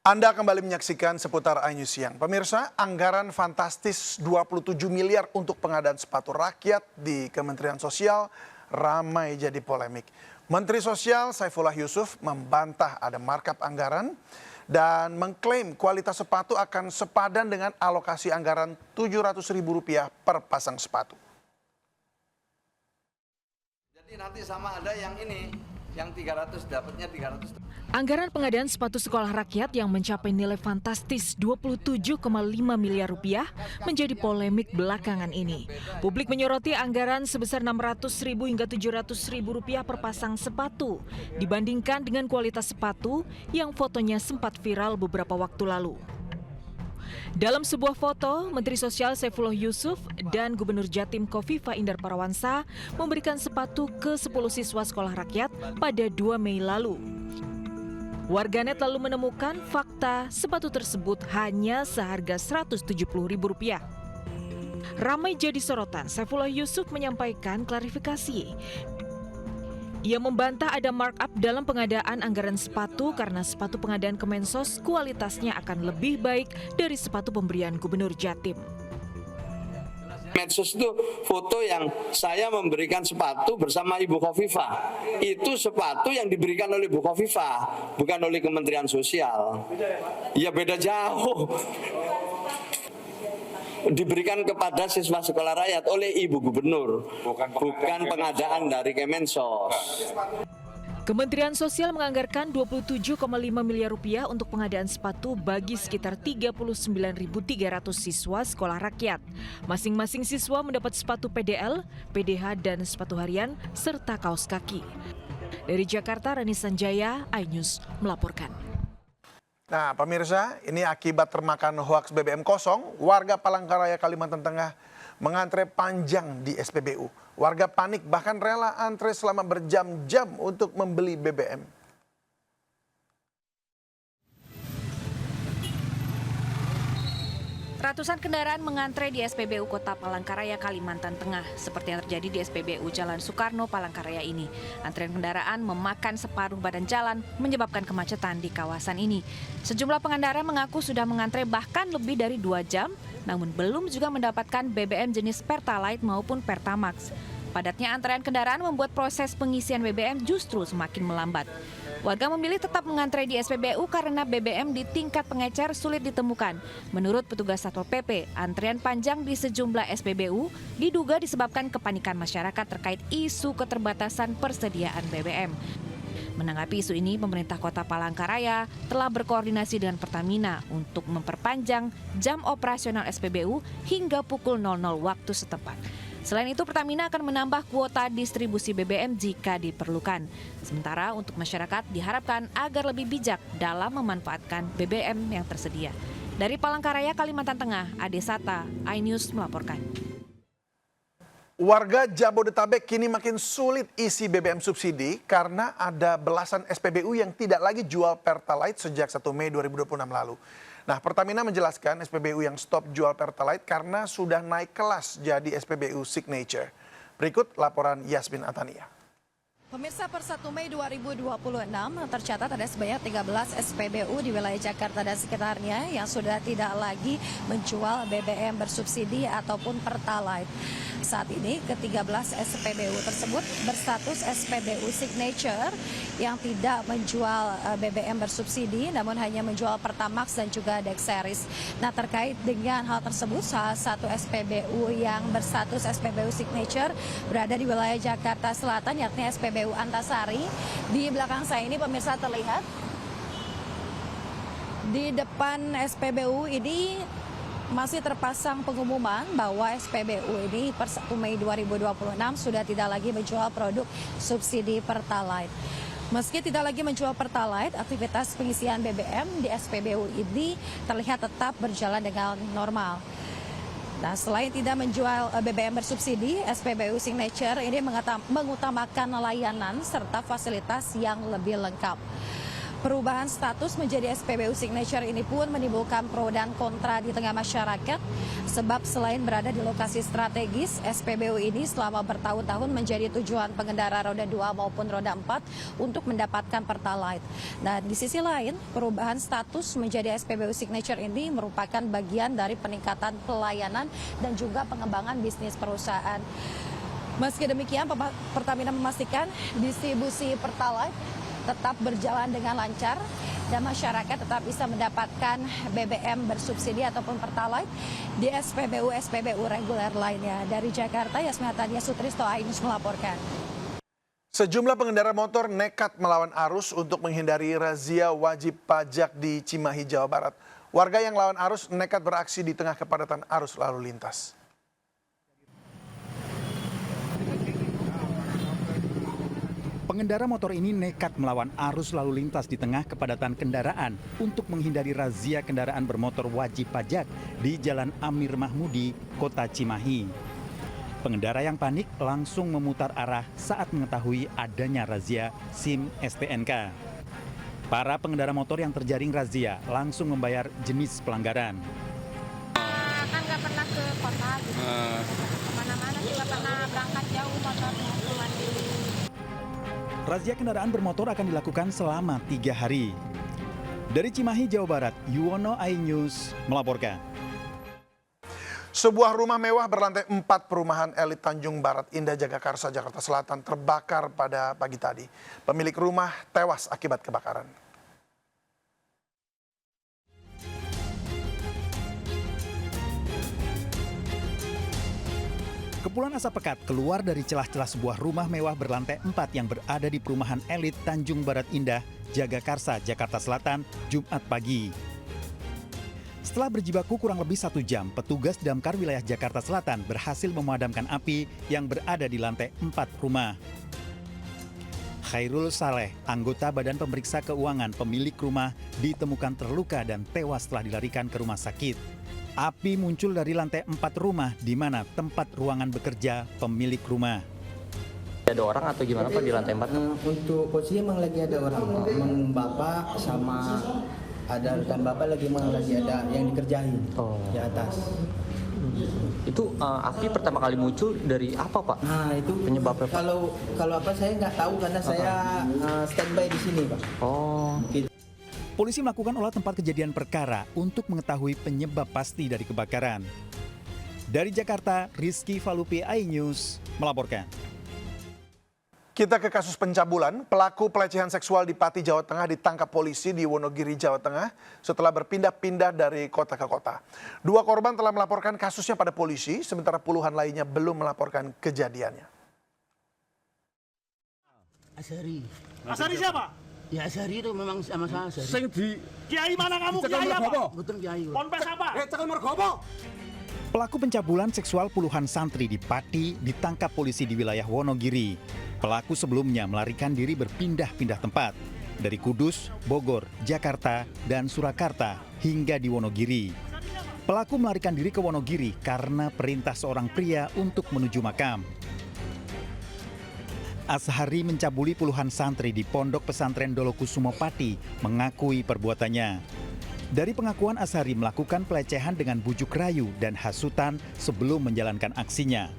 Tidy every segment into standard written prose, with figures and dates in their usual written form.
Anda kembali menyaksikan seputar iNews Siang. Pemirsa, anggaran fantastis 27 miliar untuk pengadaan sepatu rakyat di Kementerian Sosial ramai jadi polemik. Menteri Sosial Saifullah Yusuf membantah ada markup anggaran dan mengklaim kualitas sepatu akan sepadan dengan alokasi anggaran Rp700.000 per pasang sepatu. Jadi nanti sama ada yang ini, yang 300 dapatnya 300. Anggaran pengadaan sepatu sekolah rakyat yang mencapai nilai fantastis Rp27,5 miliar menjadi polemik belakangan ini. Publik menyoroti anggaran sebesar Rp600.000 hingga Rp700.000 per pasang sepatu dibandingkan dengan kualitas sepatu yang fotonya sempat viral beberapa waktu lalu. Dalam sebuah foto, Menteri Sosial Saifullah Yusuf dan Gubernur Jatim Khofifah Indar Parawansa memberikan sepatu ke 10 siswa sekolah rakyat pada 2 Mei lalu. Warganet lalu menemukan fakta sepatu tersebut hanya seharga Rp170.000. Ramai jadi sorotan, Saifullah Yusuf menyampaikan klarifikasi. Ia membantah ada markup dalam pengadaan anggaran sepatu karena sepatu pengadaan Kemensos kualitasnya akan lebih baik dari sepatu pemberian Gubernur Jatim. Medsos itu foto yang saya memberikan sepatu bersama Ibu Khofifah. Itu sepatu yang diberikan oleh Ibu Khofifah, bukan oleh Kementerian Sosial. Ya beda jauh. Diberikan kepada siswa sekolah rakyat oleh Ibu Gubernur, bukan pengadaan dari Kemensos. Kementerian Sosial menganggarkan Rp27,5 miliar untuk pengadaan sepatu bagi sekitar 39.300 siswa sekolah rakyat. Masing-masing siswa mendapat sepatu PDL, PDH, dan sepatu harian, serta kaos kaki. Dari Jakarta, Rani Sanjaya, iNews melaporkan. Nah, pemirsa, ini akibat termakan hoaks BBM kosong, warga Palangkaraya, Kalimantan Tengah mengantre panjang di SPBU. Warga panik bahkan rela antre selama berjam-jam untuk membeli BBM. Ratusan kendaraan mengantre di SPBU Kota Palangkaraya, Kalimantan Tengah, seperti yang terjadi di SPBU Jalan Soekarno, Palangkaraya ini. Antrian kendaraan memakan separuh badan jalan, menyebabkan kemacetan di kawasan ini. Sejumlah pengendara mengaku sudah mengantre bahkan lebih dari 2 jam, namun belum juga mendapatkan BBM jenis Pertalite maupun Pertamax. Padatnya antrean kendaraan membuat proses pengisian BBM justru semakin melambat. Warga memilih tetap mengantre di SPBU karena BBM di tingkat pengecer sulit ditemukan. Menurut petugas Satpol PP, antrian panjang di sejumlah SPBU diduga disebabkan kepanikan masyarakat terkait isu keterbatasan persediaan BBM. Menanggapi isu ini, pemerintah Kota Palangkaraya telah berkoordinasi dengan Pertamina untuk memperpanjang jam operasional SPBU hingga pukul 00 waktu setempat. Selain itu, Pertamina akan menambah kuota distribusi BBM jika diperlukan. Sementara untuk masyarakat diharapkan agar lebih bijak dalam memanfaatkan BBM yang tersedia. Dari Palangkaraya, Kalimantan Tengah, Ade Sata, iNews melaporkan. Warga Jabodetabek kini makin sulit isi BBM subsidi karena ada belasan SPBU yang tidak lagi jual Pertalite sejak 1 Mei 2026 lalu. Nah, Pertamina menjelaskan SPBU yang stop jual Pertalite karena sudah naik kelas jadi SPBU Signature. Berikut laporan Yasmin Atania. Pemirsa, per 1 Mei 2026 tercatat ada sebanyak 13 SPBU di wilayah Jakarta dan sekitarnya yang sudah tidak lagi menjual BBM bersubsidi ataupun Pertalite. Saat ini ke-13 SPBU tersebut berstatus SPBU Signature yang tidak menjual BBM bersubsidi namun hanya menjual Pertamax dan juga Dex Series. Nah, terkait dengan hal tersebut, salah satu SPBU yang berstatus SPBU Signature berada di wilayah Jakarta Selatan yakni SPBU Antasari. Di belakang saya ini pemirsa terlihat di depan SPBU ini masih terpasang pengumuman bahwa SPBU ini per 1 Mei 2026 sudah tidak lagi menjual produk subsidi Pertalite. Meski tidak lagi menjual Pertalite, aktivitas pengisian BBM di SPBU ini terlihat tetap berjalan dengan normal. Nah, selain tidak menjual BBM bersubsidi, SPBU Signature ini mengutamakan layanan serta fasilitas yang lebih lengkap. Perubahan status menjadi SPBU Signature ini pun menimbulkan pro dan kontra di tengah masyarakat, sebab selain berada di lokasi strategis, SPBU ini selama bertahun-tahun menjadi tujuan pengendara roda 2 maupun roda 4 untuk mendapatkan Pertalite. Nah, di sisi lain, perubahan status menjadi SPBU Signature ini merupakan bagian dari peningkatan pelayanan dan juga pengembangan bisnis perusahaan. Meski demikian, Pertamina memastikan distribusi Pertalite tetap berjalan dengan lancar dan masyarakat tetap bisa mendapatkan BBM bersubsidi ataupun Pertalite di SPBU reguler lainnya. Dari Jakarta, Yasmin Tania Sutristo, iNews melaporkan. Sejumlah pengendara motor nekat melawan arus untuk menghindari razia wajib pajak di Cimahi, Jawa Barat. Warga yang lawan arus nekat beraksi di tengah kepadatan arus lalu lintas. Pengendara motor ini nekat melawan arus lalu lintas di tengah kepadatan kendaraan untuk menghindari razia kendaraan bermotor wajib pajak di Jalan Amir Mahmudi, Kota Cimahi. Pengendara yang panik langsung memutar arah saat mengetahui adanya razia SIM STNK. Para pengendara motor yang terjaring razia langsung membayar jenis pelanggaran. Kan nggak pernah ke kota gitu. Kemana-mana juga pernah berangkat jauh motornya cuma di. Razia kendaraan bermotor akan dilakukan selama 3 hari. Dari Cimahi, Jawa Barat, Yuwono, iNews melaporkan. Sebuah rumah mewah berlantai 4 perumahan elit Tanjung Barat Indah Jagakarsa, Jakarta Selatan terbakar pada pagi tadi. Pemilik rumah tewas akibat kebakaran. Kepulan asap pekat keluar dari celah-celah sebuah rumah mewah berlantai 4 yang berada di perumahan elit Tanjung Barat Indah, Jagakarsa, Jakarta Selatan, Jumat pagi. Setelah berjibaku kurang lebih 1 jam, petugas damkar wilayah Jakarta Selatan berhasil memadamkan api yang berada di lantai 4 rumah. Khairul Saleh, anggota Badan Pemeriksa Keuangan pemilik rumah, ditemukan terluka dan tewas setelah dilarikan ke rumah sakit. Api muncul dari lantai 4 rumah di mana tempat ruangan bekerja pemilik rumah. Ada orang atau gimana Pak di lantai 4? Untuk posisi emang lagi ada orang, bapak sama ada rekan bapak lagi ada yang dikerjain di atas. Itu api pertama kali muncul dari apa Pak? Nah itu penyebabnya Pak? Kalau apa saya nggak tahu karena saya standby di sini Pak. Oh. Polisi melakukan olah tempat kejadian perkara untuk mengetahui penyebab pasti dari kebakaran. Dari Jakarta, Rizky Falupi, iNews melaporkan. Kita ke kasus pencabulan. Pelaku pelecehan seksual di Pati, Jawa Tengah ditangkap polisi di Wonogiri, Jawa Tengah setelah berpindah-pindah dari kota ke kota. 2 korban telah melaporkan kasusnya pada polisi, sementara puluhan lainnya belum melaporkan kejadiannya. Asari siapa? Ya Asari itu memang sama saya. Sing di Kiai mana kamu? Kiai apa? Betul Kiai. Ponpes apa? Cekal Mergopo. Pelaku pencabulan seksual puluhan santri di Pati ditangkap polisi di wilayah Wonogiri. Pelaku sebelumnya melarikan diri berpindah-pindah tempat dari Kudus, Bogor, Jakarta, dan Surakarta hingga di Wonogiri. Pelaku melarikan diri ke Wonogiri karena perintah seorang pria untuk menuju makam. Ashari mencabuli puluhan santri di Pondok Pesantren Dolokusumo Pati mengakui perbuatannya. Dari pengakuan Ashari melakukan pelecehan dengan bujuk rayu dan hasutan sebelum menjalankan aksinya.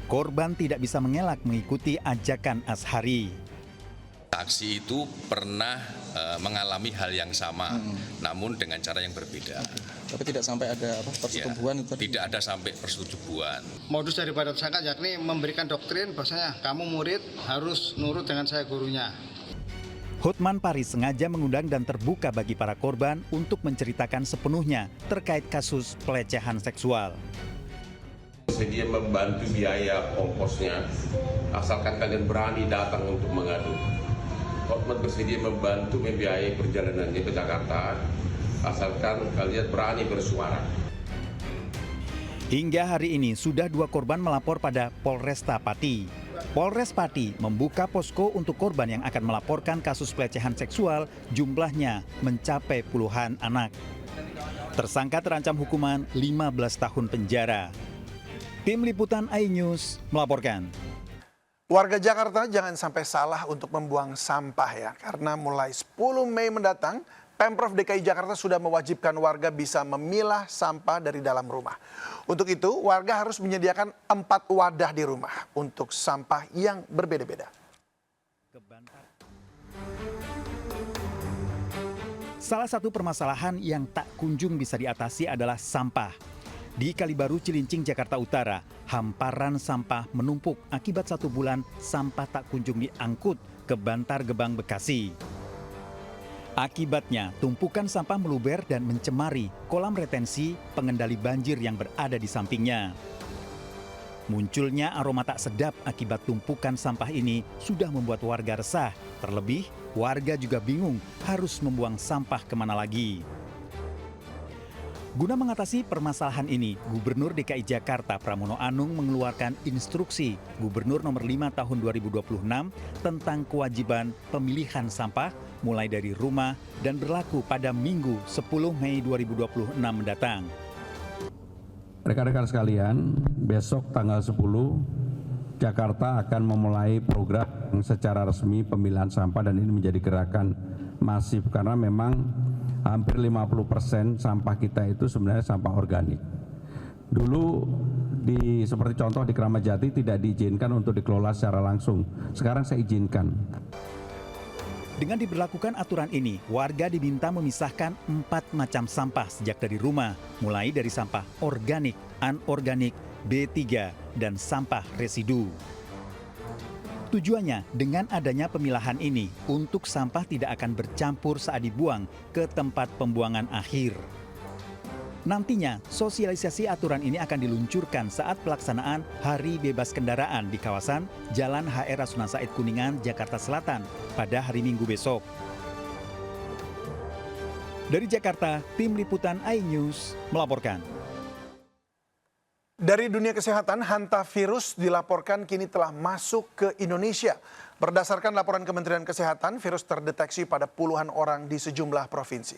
Korban tidak bisa mengelak mengikuti ajakan Ashari. Aksi itu pernah mengalami hal yang sama, namun dengan cara yang berbeda. Tapi tidak sampai ada persetubuhan itu? Tidak ada sampai persetubuhan. Modus daripada tersangka yakni memberikan doktrin bahwasanya kamu murid harus nurut dengan saya gurunya. Hotman Paris sengaja mengundang dan terbuka bagi para korban untuk menceritakan sepenuhnya terkait kasus pelecehan seksual. Bersedia membantu biaya ongkosnya, asalkan kalian berani datang untuk mengadu. Hotman bersedia membantu membiayai perjalanannya ke Jakarta, asalkan kalian berani bersuara. Hingga hari ini sudah 2 korban melapor pada Polresta Pati. Polres Pati membuka posko untuk korban yang akan melaporkan kasus pelecehan seksual, jumlahnya mencapai puluhan anak. Tersangka terancam hukuman 15 tahun penjara. Tim Liputan iNews melaporkan. Warga Jakarta jangan sampai salah untuk membuang sampah ya, karena mulai 10 Mei mendatang, Pemprov DKI Jakarta sudah mewajibkan warga bisa memilah sampah dari dalam rumah. Untuk itu, warga harus menyediakan 4 wadah di rumah untuk sampah yang berbeda-beda. Salah satu permasalahan yang tak kunjung bisa diatasi adalah sampah. Di Kalibaru, Cilincing, Jakarta Utara, hamparan sampah menumpuk akibat 1 bulan sampah tak kunjung diangkut ke Bantar Gebang, Bekasi. Akibatnya, tumpukan sampah meluber dan mencemari kolam retensi pengendali banjir yang berada di sampingnya. Munculnya aroma tak sedap akibat tumpukan sampah ini sudah membuat warga resah. Terlebih, warga juga bingung harus membuang sampah kemana lagi. Guna mengatasi permasalahan ini, Gubernur DKI Jakarta Pramono Anung mengeluarkan instruksi Gubernur nomor 5 tahun 2026 tentang kewajiban pemilihan sampah mulai dari rumah dan berlaku pada Minggu 10 Mei 2026 mendatang. Rekan-rekan sekalian, besok tanggal 10 Jakarta akan memulai program secara resmi pemilihan sampah dan ini menjadi gerakan masif karena memang hampir 50% sampah kita itu sebenarnya sampah organik. Dulu seperti contoh di Kramat Jati tidak diizinkan untuk dikelola secara langsung. Sekarang saya izinkan. Dengan diberlakukan aturan ini, warga diminta memisahkan 4 macam sampah sejak dari rumah, mulai dari sampah organik, anorganik, B3, dan sampah residu. Tujuannya dengan adanya pemilahan ini untuk sampah tidak akan bercampur saat dibuang ke tempat pembuangan akhir. Nantinya, sosialisasi aturan ini akan diluncurkan saat pelaksanaan Hari Bebas Kendaraan di kawasan Jalan HR Rasuna Said Kuningan, Jakarta Selatan pada hari Minggu besok. Dari Jakarta, Tim Liputan iNews melaporkan. Dari dunia kesehatan, hantavirus dilaporkan kini telah masuk ke Indonesia. Berdasarkan laporan Kementerian Kesehatan, virus terdeteksi pada puluhan orang di sejumlah provinsi.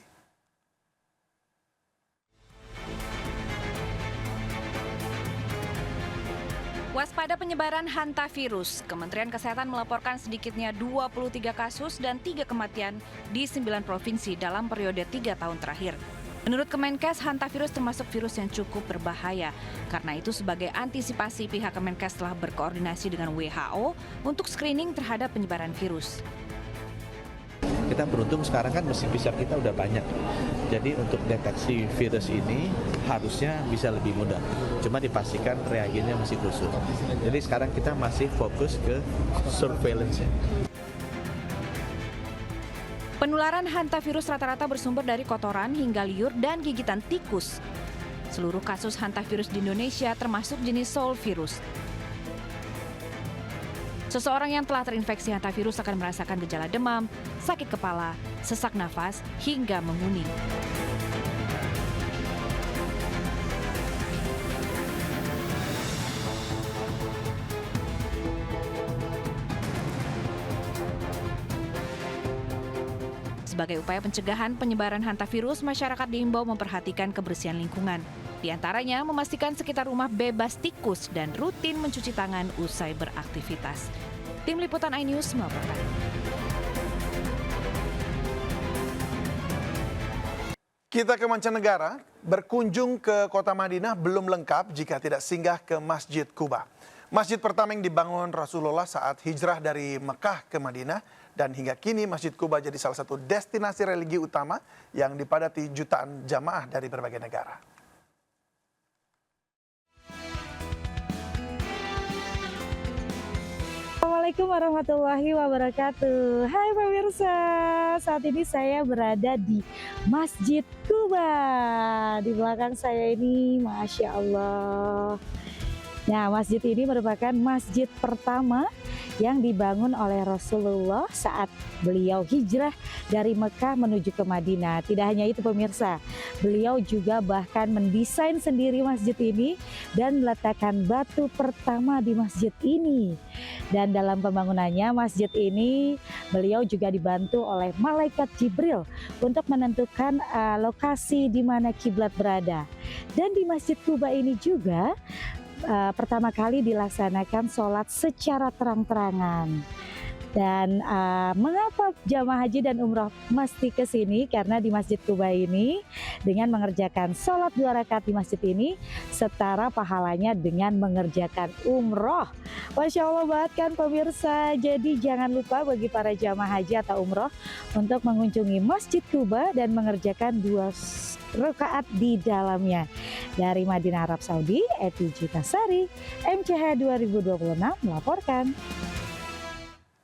Waspada penyebaran hantavirus, Kementerian Kesehatan melaporkan sedikitnya 23 kasus dan 3 kematian di 9 provinsi dalam periode 3 tahun terakhir. Menurut Kemenkes, hantavirus termasuk virus yang cukup berbahaya. Karena itu sebagai antisipasi pihak Kemenkes telah berkoordinasi dengan WHO untuk screening terhadap penyebaran virus. Kita beruntung sekarang kan mesin PCR kita udah banyak. Jadi untuk deteksi virus ini harusnya bisa lebih mudah. Cuma dipastikan reagennya masih khusus. Jadi sekarang kita masih fokus ke surveillance-nya. Penularan hantavirus rata-rata bersumber dari kotoran hingga liur dan gigitan tikus. Seluruh kasus hantavirus di Indonesia termasuk jenis Soul virus. Seseorang yang telah terinfeksi hantavirus akan merasakan gejala demam, sakit kepala, sesak nafas, hingga menguning. Sebagai upaya pencegahan penyebaran hantavirus, masyarakat diimbau memperhatikan kebersihan lingkungan. Di antaranya, memastikan sekitar rumah bebas tikus dan rutin mencuci tangan usai beraktivitas. Tim Liputan iNews melaporkan. Kita ke mancanegara, berkunjung ke kota Madinah belum lengkap jika tidak singgah ke Masjid Quba. Masjid pertama yang dibangun Rasulullah saat hijrah dari Mekah ke Madinah, dan hingga kini Masjid Quba jadi salah satu destinasi religi utama yang dipadati jutaan jamaah dari berbagai negara. Assalamualaikum warahmatullahi wabarakatuh. Hai pemirsa, saat ini saya berada di Masjid Quba. Di belakang saya ini, Masya Allah. Nah, masjid ini merupakan masjid pertama yang dibangun oleh Rasulullah saat beliau hijrah dari Mekah menuju ke Madinah. Tidak hanya itu pemirsa, beliau juga bahkan mendesain sendiri masjid ini dan meletakkan batu pertama di masjid ini. Dan dalam pembangunannya masjid ini beliau juga dibantu oleh malaikat Jibril untuk menentukan lokasi di mana kiblat berada. Dan di Masjid Quba ini juga pertama kali dilaksanakan sholat secara terang-terangan. Dan mengapa jamaah haji dan umroh mesti ke sini? Karena di Masjid Kuba ini dengan mengerjakan sholat 2 rakaat di masjid ini setara pahalanya dengan mengerjakan umroh. Masya Allah banget kan pemirsa. Jadi jangan lupa bagi para jamaah haji atau umroh untuk mengunjungi Masjid Kuba dan mengerjakan 2 rakaat di dalamnya. Dari Madinah, Arab Saudi, Eti Jutasari, MCH 2026 melaporkan.